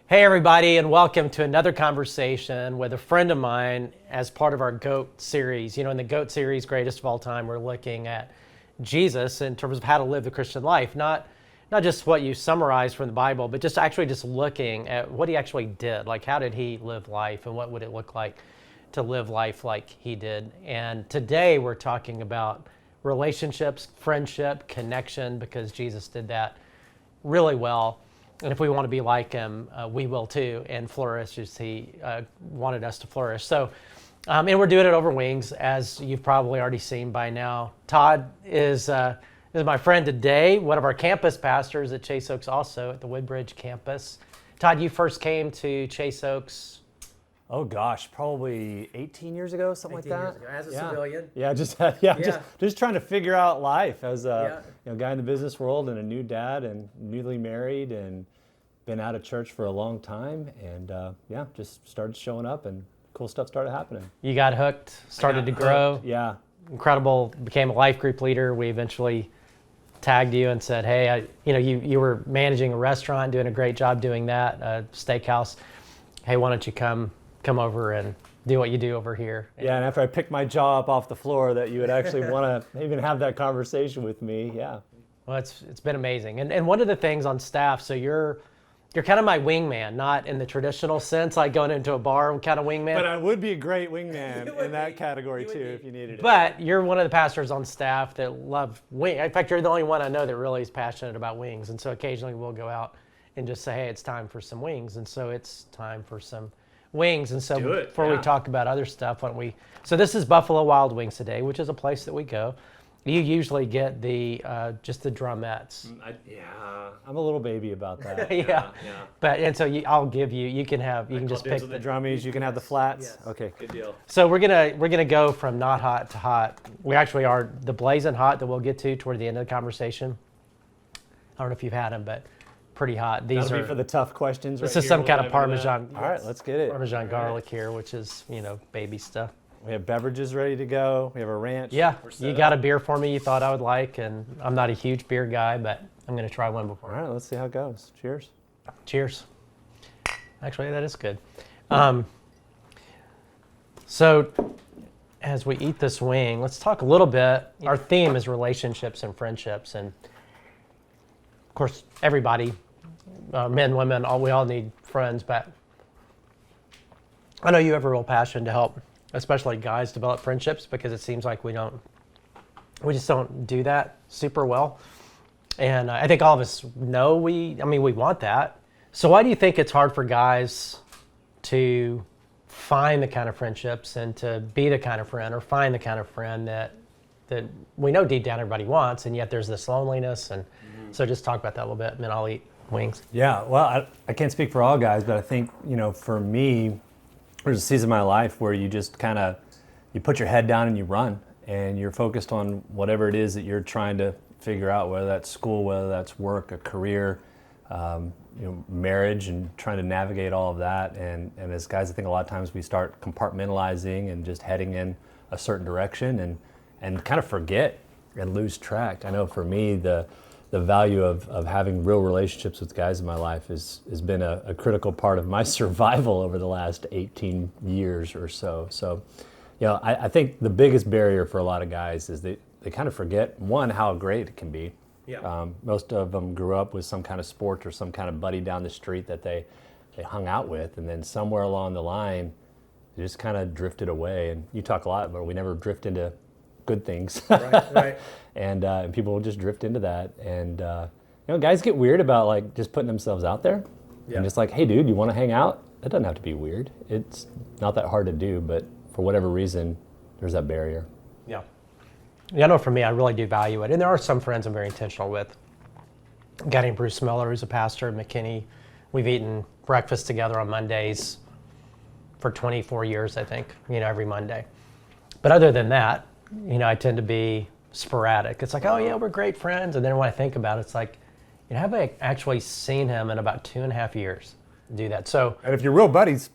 Hey everybody, and welcome to another conversation with a friend of mine as part of our GOAT series. You know, in the GOAT series, Greatest of All Time, we're looking at Jesus in terms of how to live the Christian life. Not just what you summarize from the Bible, but just looking at what he actually did. Like, how did he live life, and what would it look like to live life like he did? And today we're talking about relationships, friendship, connection, because Jesus did that really well. And if we want to be like him, we will too, and flourish as he wanted us to flourish. So, and we're doing it over wings, as you've probably already seen by now. Todd is my friend today, one of our campus pastors at Chase Oaks, also at the Woodbridge campus. Todd, you first came to Chase Oaks. Oh gosh, probably 18 years ago, something like that. Years ago, as a civilian. Yeah, just trying to figure out life as a guy in the business world and a new dad and newly married and been out of church for a long time, and just started showing up and cool stuff started happening. You got hooked, started to grow. Yeah. Incredible, became a life group leader. We eventually tagged you and said, hey, you were managing a restaurant, doing a great job doing that, a steakhouse. Hey, why don't you come over and do what you do over here? Yeah, and after I picked my jaw up off the floor, that you would actually want to even have that conversation with me. Yeah. Well, it's been amazing. And one of the things on staff, so you're kind of my wingman, not in the traditional sense, like going into a bar kind of wingman. But I would be a great wingman in that category too, if you needed it. But you're one of the pastors on staff that love wings. In fact, you're the only one I know that really is passionate about wings. And so occasionally we'll go out and just say, hey, it's time for some wings. And so it's time for some wings. And so before we talk about other stuff, why don't we? So this is Buffalo Wild Wings today, which is a place that we go. You usually get the just the drumettes. I'm a little baby about that. yeah. But and so I'll give you. You can just pick the drummies. You can have the flats. Yes. Okay, good deal. So we're gonna go from not hot to hot. We actually are the blazing hot that we'll get to toward the end of the conversation. I don't know if you've had them, but pretty hot. These That'll are be for the tough questions. This is some kind of Parmesan. All right, let's get it. Parmesan garlic here, which is baby stuff. We have beverages ready to go. We have a ranch. Yeah, you got a beer for me you thought I would like, and I'm not a huge beer guy, but I'm going to try one before. All right, let's see how it goes. Cheers. Cheers. Actually, that is good. So as we eat this wing, let's talk a little bit. Our theme is relationships and friendships, and of course, everybody, men, women, we all need friends, but I know you have a real passion to help especially guys develop friendships, because it seems like we just don't do that super well. And I think all of us know we want that. So why do you think it's hard for guys to find the kind of friendships and to be the kind of friend, or find the kind of friend that we know deep down everybody wants, and yet there's this loneliness? And so just talk about that a little bit, and then I'll eat wings. Yeah, well, I can't speak for all guys, but I think, for me, there's a season of my life where you just you put your head down and you run, and you're focused on whatever it is that you're trying to figure out, whether that's school, whether that's work, a career, marriage, and trying to navigate all of that. And as guys, I think a lot of times we start compartmentalizing and just heading in a certain direction and kind of forget and lose track. I know for me, the value of having real relationships with guys in my life has been a critical part of my survival over the last 18 years or so. So, I think the biggest barrier for a lot of guys is they kind of forget, one, how great it can be. Yeah. Most of them grew up with some kind of sport or some kind of buddy down the street that they hung out with, and then somewhere along the line, they just kind of drifted away. And you talk a lot, but we never drift into good things. Right. And people will just drift into that. And guys get weird about like just putting themselves out there. Yeah. And just like, hey dude, you want to hang out? That doesn't have to be weird. It's not that hard to do, but for whatever reason, there's that barrier. Yeah. I know for me, I really do value it. And there are some friends I'm very intentional with. A guy named Bruce Miller, who's a pastor at McKinney. We've eaten breakfast together on Mondays for 24 years, I think, every Monday. But other than that, I tend to be sporadic. It's like, oh yeah, we're great friends. And then when I think about it, it's like, have I actually seen him in about 2.5 years do that? So, and if you're real buddies,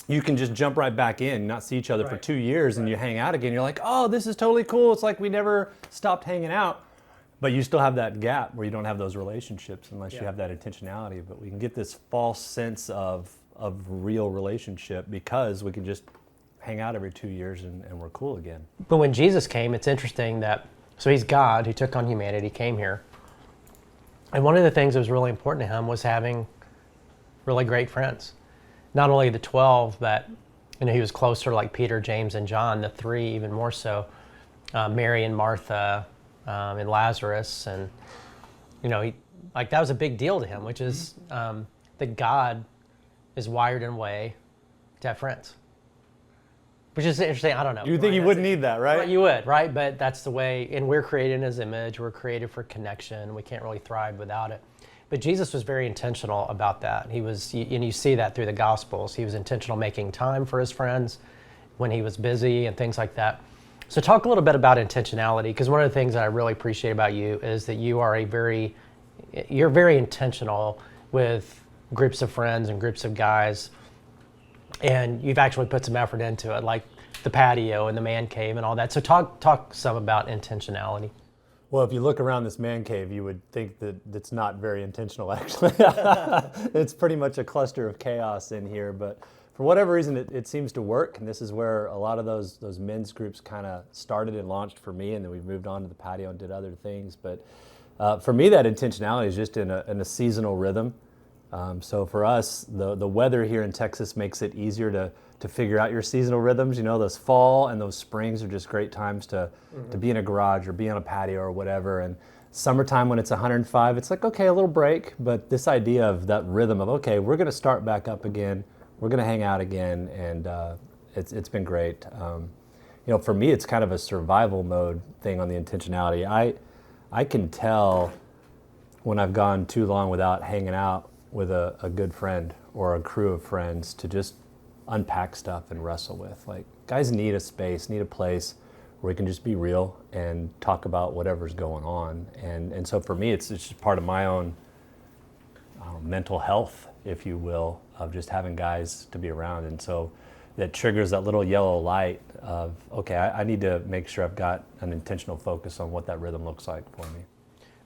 you can just jump right back in, not see each other for 2 years, and you hang out again. You're like, oh, this is totally cool. It's like we never stopped hanging out. But you still have that gap where you don't have those relationships unless you Yeah. have that intentionality. But we can get this false sense of real relationship because we can just hang out every 2 years and we're cool again. But when Jesus came, it's interesting that, so he's God who took on humanity, came here. And one of the things that was really important to him was having really great friends. Not only the 12, but he was closer like Peter, James, and John, the three even more so, Mary and Martha and Lazarus. And, that was a big deal to him, which is that God is wired in a way to have friends. Which is interesting, I don't know. You would think he wouldn't need that, right? You would, right? But that's the way, and we're created in his image, we're created for connection, we can't really thrive without it. But Jesus was very intentional about that. He was, and you see that through the Gospels. He was intentional making time for his friends when he was busy and things like that. So talk a little bit about intentionality, because one of the things that I really appreciate about you is that you're very intentional with groups of friends and groups of guys, and you've actually put some effort into it, like the patio and the man cave and all that. So talk some about intentionality. Well, if you look around this man cave, you would think that it's not very intentional, actually. It's pretty much a cluster of chaos in here, but for whatever reason, it seems to work, and this is where a lot of those men's groups kind of started and launched for me, and then we've moved on to the patio and did other things. But for me, that intentionality is just in a seasonal rhythm. So for us, the weather here in Texas makes it easier to figure out your seasonal rhythms. Those fall and those springs are just great times to be in a garage or be on a patio or whatever. And summertime when it's 105, it's like, okay, a little break. But this idea of that rhythm of, okay, we're going to start back up again. We're going to hang out again. And it's been great. For me, it's kind of a survival mode thing on the intentionality. I can tell when I've gone too long without hanging out with a good friend or a crew of friends to just unpack stuff and wrestle with. Like, guys need a space, need a place where we can just be real and talk about whatever's going on. And so for me, it's just part of my own mental health, if you will, of just having guys to be around. And so that triggers that little yellow light of, okay, I need to make sure I've got an intentional focus on what that rhythm looks like for me.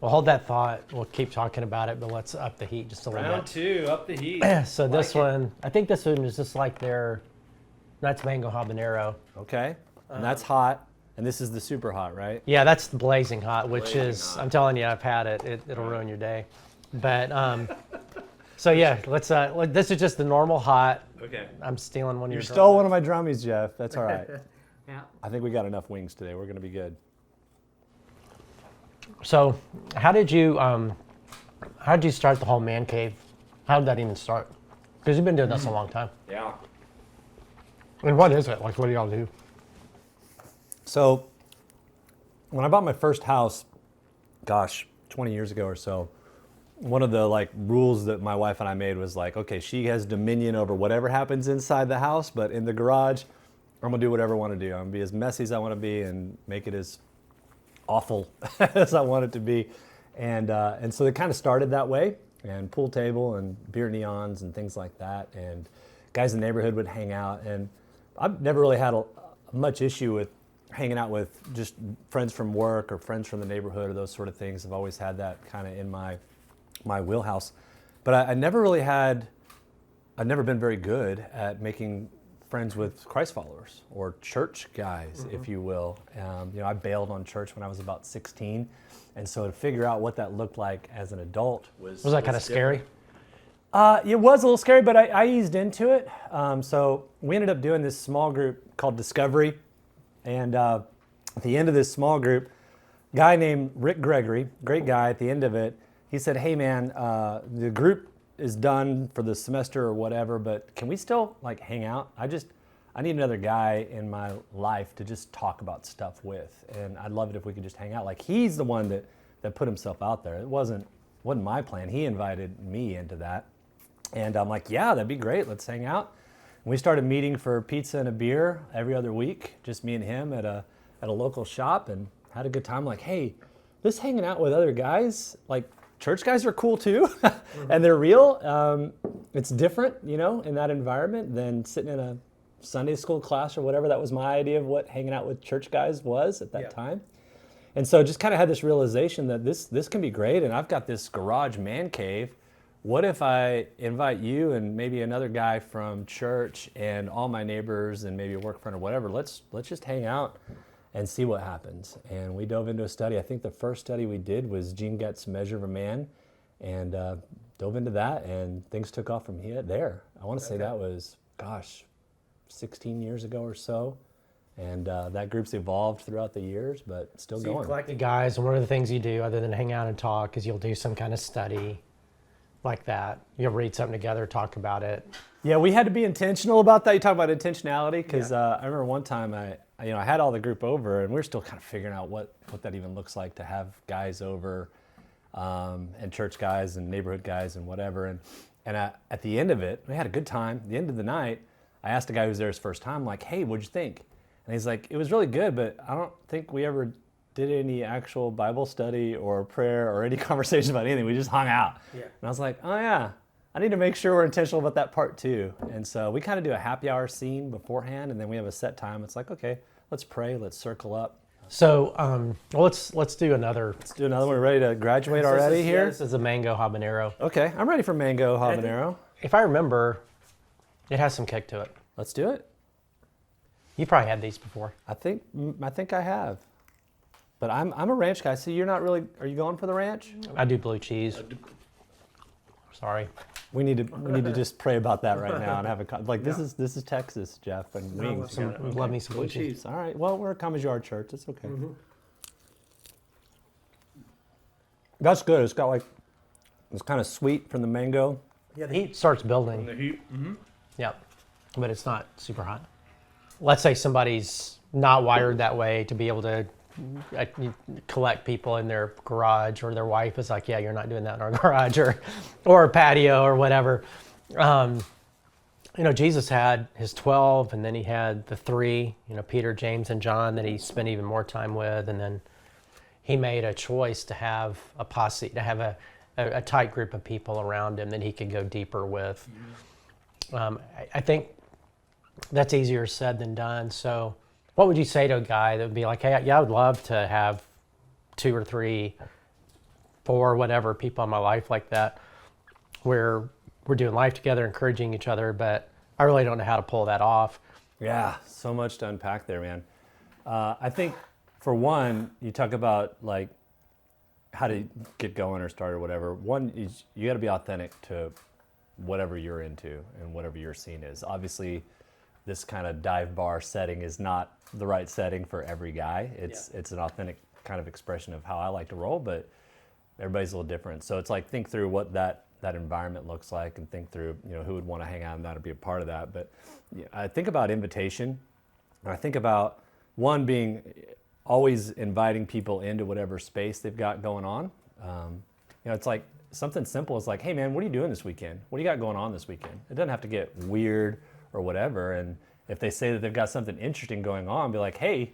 Well, hold that thought. We'll keep talking about it, but let's up the heat just a little bit. Round two, up the heat. So this one, I think this one is just like that's mango habanero. Okay, and that's hot, and this is the super hot, right? Yeah, that's the blazing hot, which Blazing is, hot. I'm telling you, I've had it. It'll ruin your day. But, so yeah, this is just the normal hot. Okay. I'm stealing one of You your stole one of my drummies, Jeff. That's all right. Yeah. I think we got enough wings today. We're going to be good. So how did you start the whole man cave? How did that even start? Because you've been doing this a long time. Yeah. And what is it? Like, what do y'all do? So when I bought my first house, 20 years ago or so, one of the rules that my wife and I made was okay, she has dominion over whatever happens inside the house, but in the garage, I'm gonna do whatever I want to do. I'm gonna be as messy as I want to be and make it as awful as I want it to be. And so it kind of started that way, and pool table and beer neons and things like that. And guys in the neighborhood would hang out, and I've never really had much issue with hanging out with just friends from work or friends from the neighborhood or those sort of things. I've always had that kind of in my wheelhouse. But I've never been very good at making friends with Christ followers or church guys, if you will. I bailed on church when I was about 16. And so to figure out what that looked like as an adult Was that kind of scary? it was a little scary, but I eased into it. So we ended up doing this small group called Discovery. And at the end of this small group, a guy named Rick Gregory, great guy, at the end of it, he said, hey man, the group is done for the semester or whatever, but can we still hang out? I need another guy in my life to just talk about stuff with. And I'd love it if we could just hang out. He's the one that put himself out there. It wasn't my plan. He invited me into that. And I'm like, yeah, that'd be great. Let's hang out. And we started meeting for pizza and a beer every other week, just me and him at a local shop, and had a good time. Hey, this hanging out with other guys, church guys are cool too, and they're real. It's different, in that environment than sitting in a Sunday school class or whatever. That was my idea of what hanging out with church guys was at that time. And so just kind of had this realization that this can be great, and I've got this garage man cave. What if I invite you and maybe another guy from church and all my neighbors and maybe a work friend or whatever, let's just hang out and see what happens. And we dove into a study. I think the first study we did was Gene Gett's Measure of a Man, and dove into that, and things took off from there. I want to say that was, 16 years ago or so. And that group's evolved throughout the years, but still So going. you collected guys, and one of the things you do other than hang out and talk is you'll do some kind of study like that. You'll read something together, talk about it. Yeah, we had to be intentional about that. You talk about intentionality, because I remember one time I had all the group over, and we were still kind of figuring out what that even looks like to have guys over, and church guys and neighborhood guys and whatever. And at the end of it, we had a good time. At the end of the night, I asked a guy who was there his first time, like, "Hey, what'd you think?" And he's like, "It was really good, but I don't think we ever did any actual Bible study or prayer or any conversation about anything. We just hung out." Yeah. And I was like, "Oh yeah, I need to make sure we're intentional about that part too." And so we kind of do a happy hour scene beforehand, and then we have a set time. It's like, okay, let's pray, let's circle up. So let's do another. Let's do another one. We're ready to graduate already here? This is a mango habanero. Okay, I'm ready for mango habanero. If I remember, it has some kick to it. Let's do it. You probably had these before. I think I have. But I'm a ranch guy. So you're not really, are you going for the ranch? I do blue cheese. Sorry. We need to just pray about that right now and have a this is Texas, Jeff, and wings. Love me some blue cheese. All right. Well, we're a Come As You Are church. It's okay. Mm-hmm. That's good. It's got it's kind of sweet from the mango. Yeah, the heat starts building. The heat. Mm-hmm. Yep. But it's not super hot. Let's say somebody's not wired that way to be able to collect people in their garage, or their wife is like, "Yeah, you're not doing that in our garage," or a patio or whatever. Jesus had his 12, and then he had the 3, Peter, James, and John, that he spent even more time with, and then he made a choice to have a posse, to have a tight group of people around him that he could go deeper with. I think that's easier said than done. So what would you say to a guy that would be like, "Hey, yeah, I would love to have 2 or 3, 4, whatever people in my life like that, where we're doing life together, encouraging each other, but I really don't know how to pull that off." Yeah, so much to unpack there, man. I think, for one, you talk about how to get going or start or whatever. One is you got to be authentic to whatever you're into and whatever your scene is. Obviously, this kind of dive bar setting is not the right setting for every guy. It's an authentic kind of expression of how I like to roll, but everybody's a little different. So it's think through what that environment looks like, and think through who would want to hang out and that would be a part of that. But I think about invitation, and I think about one being always inviting people into whatever space they've got going on. It's like something simple is "Hey man, what are you doing this weekend? What do you got going on this weekend?" It doesn't have to get weird or whatever. And if they say that they've got something interesting going on, be like, "Hey,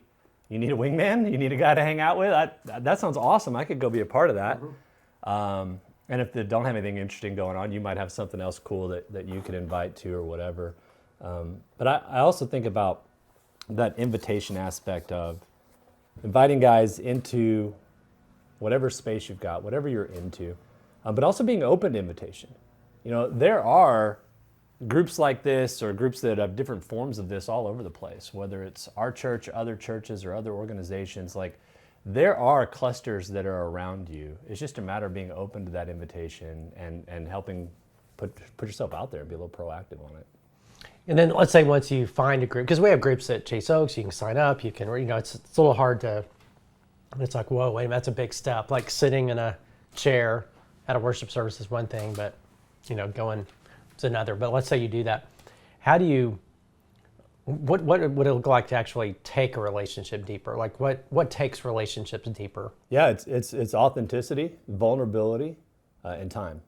you need a wingman? You need a guy to hang out with? That sounds awesome. I could go be a part of that." Mm-hmm. And if they don't have anything interesting going on, you might have something else cool that you could invite to or whatever. But I also think about that invitation aspect of inviting guys into whatever space you've got, whatever you're into, but also being open to invitation. There are groups like this, or groups that have different forms of this all over the place, whether it's our church, other churches, or other organizations. There are clusters that are around you. It's just a matter of being open to that invitation and helping put yourself out there and be a little proactive on it. And then let's say once you find a group, because we have groups at Chase Oaks, you can sign up, you can, it's a little hard to, it's like, whoa, wait a minute, that's a big step. Like sitting in a chair at a worship service is one thing, but going is another. But let's say you do that. How do you, what would it look like to actually take a relationship deeper? What takes relationships deeper? Yeah, it's authenticity, vulnerability, and time.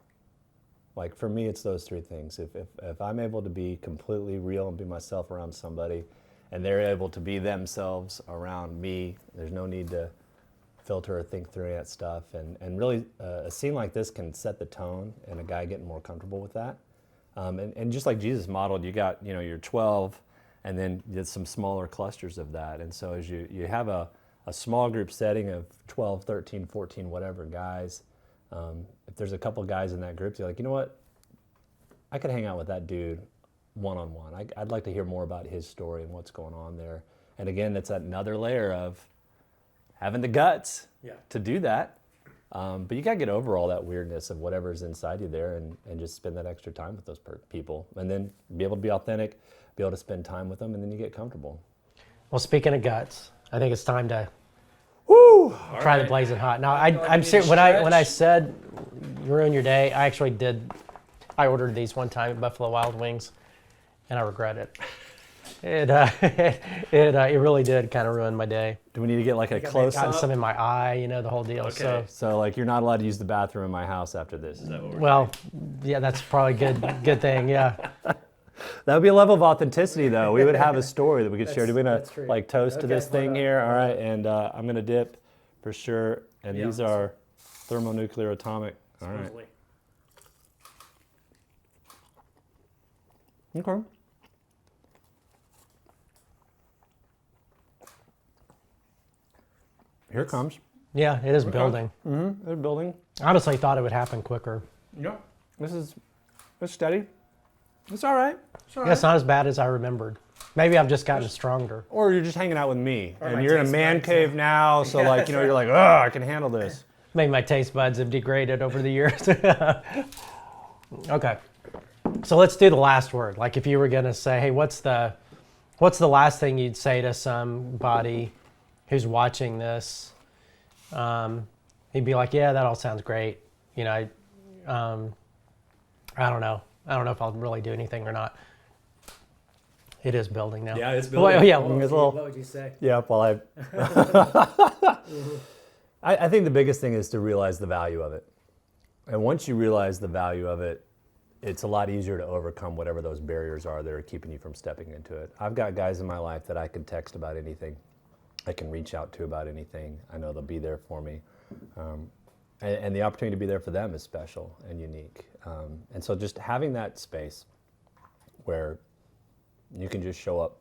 For me, it's those 3 things. If I'm able to be completely real and be myself around somebody, and they're able to be themselves around me, there's no need to filter or think through any of that stuff. And really, a scene like this can set the tone, and a guy getting more comfortable with that. And just like Jesus modeled, you got your 12, and then there's some smaller clusters of that. And so as you have a a small group setting of 12, 13, 14, whatever guys, if there's a couple guys in that group, you're like, you know what? I could hang out with that dude one-on-one. I'd like to hear more about his story and what's going on there. And again, it's another layer of having the guts to do that. But you got to get over all that weirdness of whatever's inside you there and just spend that extra time with those people. And then be able to be authentic, be able to spend time with them, and then you get comfortable. Well, speaking of guts, I think it's time to try the Blazing Hot. Now, I'm serious. When I said you ruined your day, I actually did. I ordered these one time at Buffalo Wild Wings, and I regret it. It really did kind of ruin my day. Do we need to get like a close up? Got some in my eye, the whole deal. Okay. So like you're not allowed to use the bathroom in my house after this. Is that what we're saying? Yeah, that's probably good thing. Yeah. That would be a level of authenticity, though. We would have a story that we could share. Do we want to like toast to this thing here? All right, and I'm gonna dip for sure. And these are thermonuclear atomic. All right. Okay. Here it comes. Yeah, it is building. Mm-hmm. It's building. I honestly thought it would happen quicker. Yeah. It's steady. It's all right. Yeah, it's not as bad as I remembered. Maybe I've just gotten stronger. Or you're just hanging out with me, and you're in a man cave now, so like, you're like, oh, I can handle this. Maybe my taste buds have degraded over the years. Okay. So let's do the last word. Like if you were going to say, hey, what's the last thing you'd say to somebody who's watching this? He'd be like, yeah, that all sounds great. I don't know. I don't know if I'll really do anything or not. It is building now. Yeah, it's building. Well, yeah. What would you say? Yeah, well, I think the biggest thing is to realize the value of it. And once you realize the value of it, it's a lot easier to overcome whatever those barriers are that are keeping you from stepping into it. I've got guys in my life that I can text about anything. I can reach out to about anything. I know they'll be there for me. And the opportunity to be there for them is special and unique. And so just having that space where you can just show up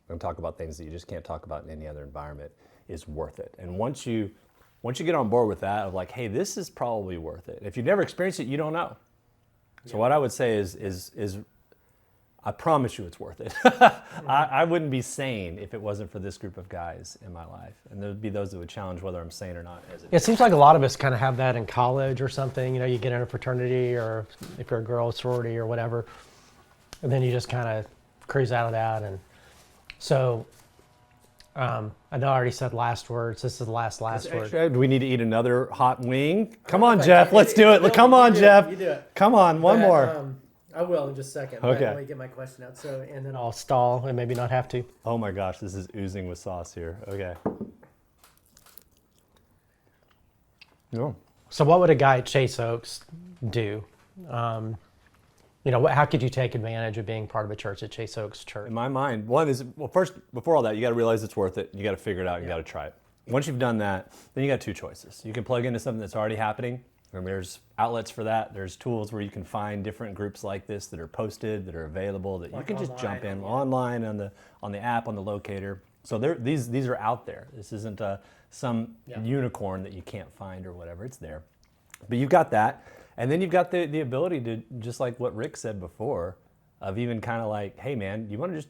and talk about things that you just can't talk about in any other environment is worth it. And once you get on board with that of like, hey, this is probably worth it. If you've never experienced it, you don't know. So what I would say is I promise you it's worth it. I wouldn't be sane if it wasn't for this group of guys in my life. And there'd be those that would challenge whether I'm sane or not. It seems like a lot of us kind of have that in college or something. You get in a fraternity, or if you're a girl, sorority or whatever. And then you just kind of cruise out of that. And so I know I already said last words. This is the last word. Do we need to eat another hot wing? Come on, Jeff. Let's do it. Come on, Jeff. You do it. Come on, one more. I will in just a second. Okay. Let me get my question out. So, and then I'll stall and maybe not have to. Oh my gosh, this is oozing with sauce here. Okay. No. So what would a guy at Chase Oaks do? How could you take advantage of being part of a church at Chase Oaks Church? In my mind, one is, well, first, before all that, you got to realize it's worth it. You got to figure it out. You got to try it. Once you've done that, then you got two choices. You can plug into something that's already happening. And there's outlets for that. There's tools where you can find different groups like this that are posted, that are available, that you can just jump in online on the app, on the locator. So these are out there. This isn't some unicorn that you can't find or whatever. It's there. But you've got that. And then you've got the ability to, just like what Rick said before, of even kind of like, hey man, you want to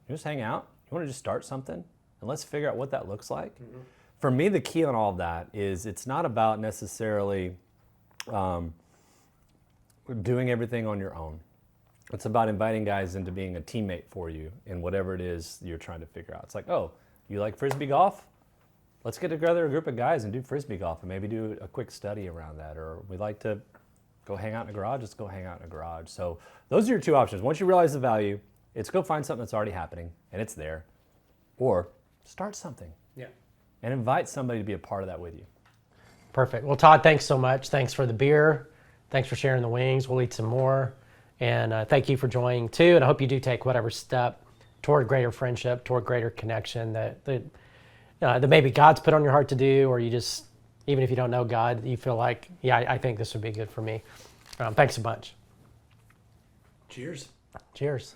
just hang out? You want to just start something? And let's figure out what that looks like. Mm-hmm. For me, the key on all of that is it's not about necessarily doing everything on your own. It's about inviting guys into being a teammate for you in whatever it is you're trying to figure out. It's like, oh, you like Frisbee golf? Let's get together a group of guys and do Frisbee golf and maybe do a quick study around that. Or we like to go hang out in a garage, let's go hang out in a garage. So those are your two options. Once you realize the value, it's go find something that's already happening and it's there. Or start something. Yeah. And invite somebody to be a part of that with you. Perfect. Well, Todd, thanks so much. Thanks for the beer. Thanks for sharing the wings. We'll eat some more. And thank you for joining too. And I hope you do take whatever step toward greater friendship, toward greater connection that maybe God's put on your heart to do, or you just, even if you don't know God, you feel like, yeah, I think this would be good for me. Thanks a bunch. Cheers. Cheers.